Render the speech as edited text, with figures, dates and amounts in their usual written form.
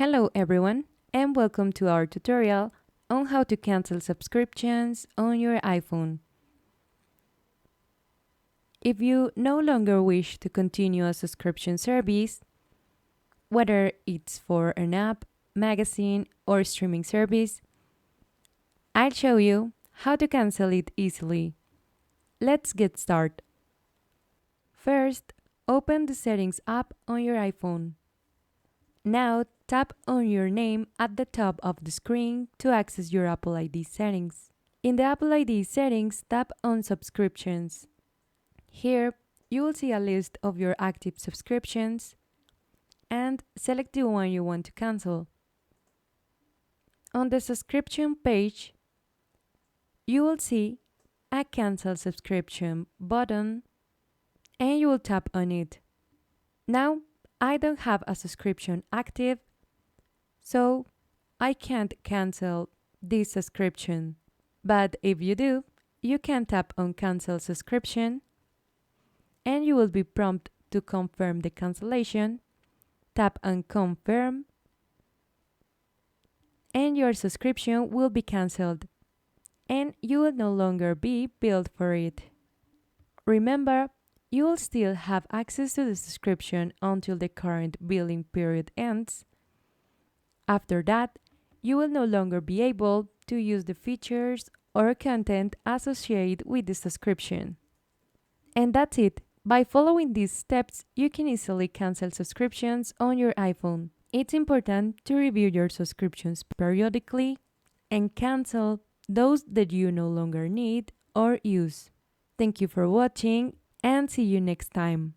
Hello everyone, and welcome to our tutorial on how to cancel subscriptions on your iPhone. If you no longer wish to continue a subscription service, whether it's for an app, magazine, or streaming service, I'll show you how to cancel it easily. Let's get started. First, open the Settings app on your iPhone. Now tap on your name at the top of the screen to access your Apple ID settings. In the Apple ID settings, tap on Subscriptions. Here, you will see a list of your active subscriptions and select the one you want to cancel. On the subscription page, you will see a Cancel Subscription button and you will tap on it. Now, I don't have a subscription active, so I can't cancel this subscription. But if you do, you can tap on Cancel Subscription and you will be prompted to confirm the cancellation. Tap on Confirm and your subscription will be cancelled and you will no longer be billed for it. Remember, you will still have access to the subscription until the current billing period ends. After that, you will no longer be able to use the features or content associated with the subscription. And that's it. By following these steps, you can easily cancel subscriptions on your iPhone. It's important to review your subscriptions periodically and cancel those that you no longer need or use. Thank you for watching and see you next time.